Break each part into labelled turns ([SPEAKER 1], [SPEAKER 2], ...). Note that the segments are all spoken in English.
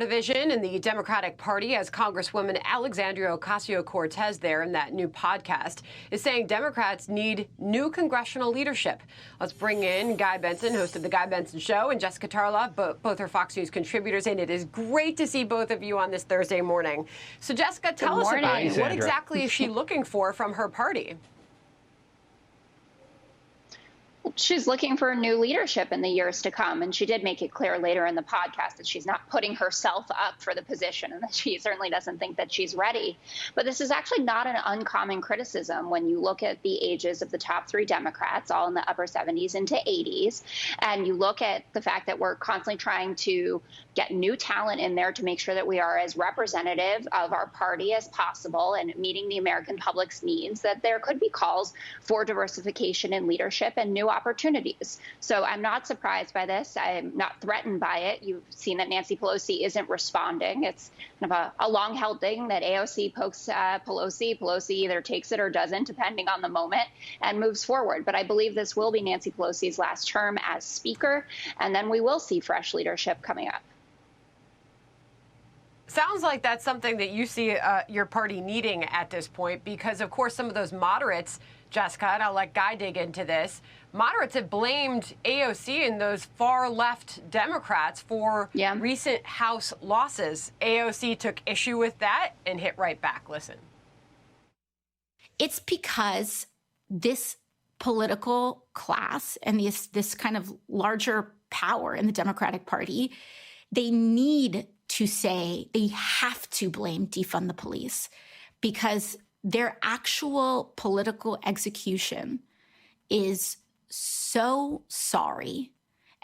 [SPEAKER 1] Division in the Democratic Party, as Congresswoman Alexandria Ocasio-Cortez there in that new podcast is saying Democrats need new congressional leadership. Let's bring in Guy Benson, host of The Guy Benson Show, and Jessica Tarlov, both are Fox News contributors, and it is great to see both of you on this Thursday morning. So, Jessica, tell us about it. What exactly is she looking for from her party?
[SPEAKER 2] She's looking for new leadership in the years to come. And she did make it clear later in the podcast that she's not putting herself up for the position and that she certainly doesn't think that she's ready. But this is actually not an uncommon criticism when you look at the ages of the top three Democrats, all in the upper 70s into 80s. And you look at the fact that we're constantly trying to get new talent in there to make sure that we are as representative of our party as possible and meeting the American public's needs, that there could be calls for diversification in leadership and new opportunities. So I'm not surprised by this. I'm not threatened by it. You've seen that Nancy Pelosi isn't responding. It's kind of a long-held thing that AOC pokes Pelosi. Pelosi either takes it or doesn't, depending on the moment, and moves forward. But I believe this will be Nancy Pelosi's last term as Speaker, and then we will see fresh leadership coming up.
[SPEAKER 1] Sounds like that's something that you see your party needing at this point, because, of course, some of those moderates, Jessica, and I'll let Guy dig into this, moderates have blamed AOC and those far-left Democrats for recent House losses. AOC took issue with that and hit right back. Listen.
[SPEAKER 3] It's because this political class and this kind of larger power in the Democratic Party, they need to say they have to blame defund the police because their actual political execution is so sorry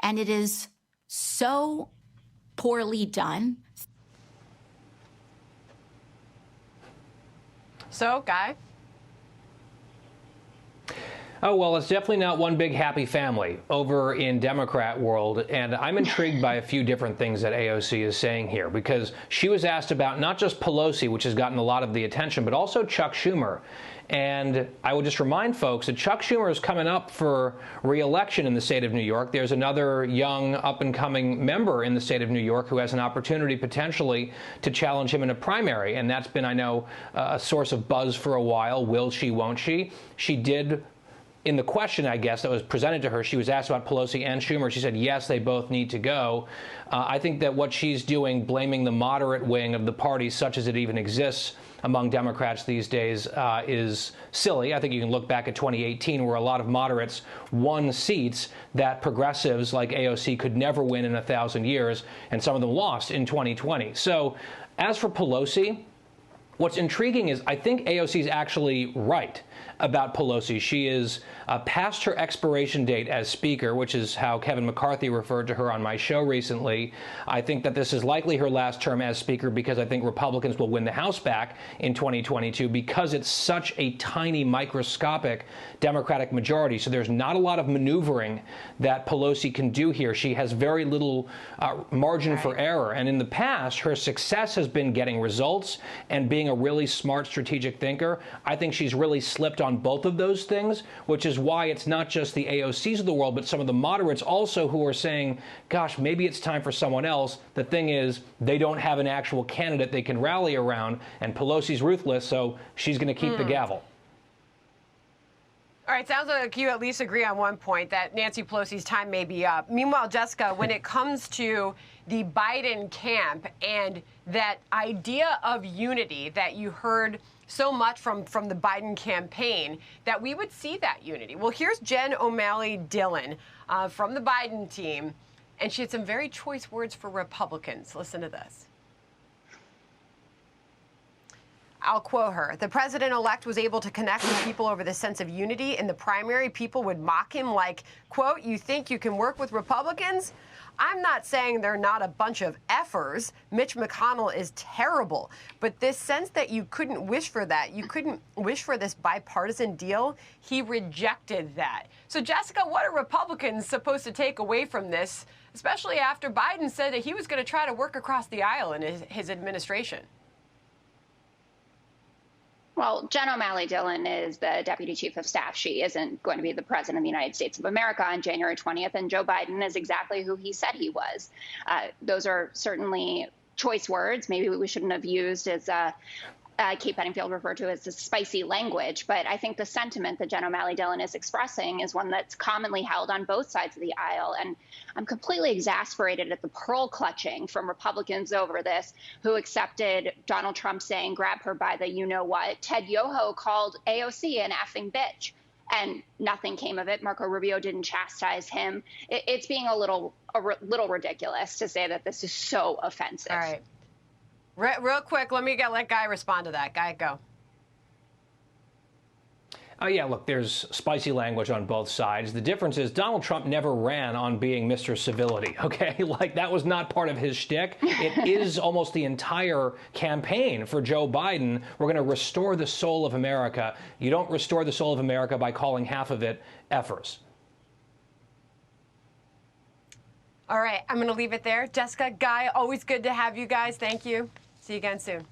[SPEAKER 3] and it is so poorly done.
[SPEAKER 1] So, Guy?
[SPEAKER 4] Oh, well, it's definitely not one big happy family over in Democrat world. And I'm intrigued by a few different things that AOC is saying here, because she was asked about not just Pelosi, which has gotten a lot of the attention, but also Chuck Schumer. And I would just remind folks that Chuck Schumer is coming up for re-election in the state of New York. There's another young up-and-coming member in the state of New York who has an opportunity potentially to challenge him in a primary. And that's been, I know, a source of buzz for a while. Will she, won't she? She did. In the question, I guess, that was presented to her, she was asked about Pelosi and Schumer. She said, yes, they both need to go. I think that what she's doing, blaming the moderate wing of the party, such as it even exists among Democrats these days, is silly. I think you can look back at 2018, where a lot of moderates won seats that progressives like AOC could never win in 1,000 years, and some of them lost in 2020. So as for Pelosi, what's intriguing is I think AOC is actually right about Pelosi. She is past her expiration date as Speaker, which is how Kevin McCarthy referred to her on my show recently. I think that this is likely her last term as Speaker because I think Republicans will win the House back in 2022 because it's such a tiny, microscopic Democratic majority. So there's not a lot of maneuvering that Pelosi can do here. She has very little margin for error. And in the past, her success has been getting results and being a really smart strategic thinker. I think she's really slipped on both of those things, which is why it's not just the AOCs of the world, but some of the moderates also who are saying, gosh, maybe it's time for someone else. The thing is, they don't have an actual candidate they can rally around, and Pelosi's ruthless, so she's going to keep the gavel.
[SPEAKER 1] All right, sounds like you at least agree on one point, that Nancy Pelosi's time may be up. Meanwhile, Jessica, when it comes to the Biden camp and that idea of unity that you heard so much from the Biden campaign, that we would see that unity. Well, here's Jen O'Malley Dillon from the Biden team, and she had some very choice words for Republicans. Listen to this. I'll quote her. The president-elect was able to connect with people over the sense of unity. In the primary, people would mock him like, quote, you think you can work with Republicans? I'm not saying they're not a bunch of effers. Mitch McConnell is terrible. But this sense that you couldn't wish for that, you couldn't wish for this bipartisan deal, he rejected that. So, Jessica, what are Republicans supposed to take away from this, especially after Biden said that he was going to try to work across the aisle in his administration?
[SPEAKER 2] Well, Jen O'Malley Dillon is the deputy chief of staff. She isn't going to be the president of the United States of America on January 20th, and Joe Biden is exactly who he said he was. Those are certainly choice words. Maybe we shouldn't have used as Kate Bedingfield referred to as a spicy language. But I think the sentiment that Jen O'Malley Dillon is expressing is one that's commonly held on both sides of the aisle. And I'm completely exasperated at the pearl clutching from Republicans over this, who accepted Donald Trump saying, grab her by the you-know-what. Ted Yoho called AOC an effing bitch, and nothing came of it. Marco Rubio didn't chastise him. It's being a little ridiculous to say that this is so offensive.
[SPEAKER 1] All right. Real quick, let Guy respond to that. Guy, go.
[SPEAKER 4] Yeah, look, there's spicy language on both sides. The difference is Donald Trump never ran on being Mr. Civility, okay? Like, that was not part of his shtick. It is almost the entire campaign for Joe Biden. We're going to restore the soul of America. You don't restore the soul of America by calling half of it effers.
[SPEAKER 1] All right, I'm going to leave it there. Jessica, Guy, always good to have you guys. Thank you. See you again soon.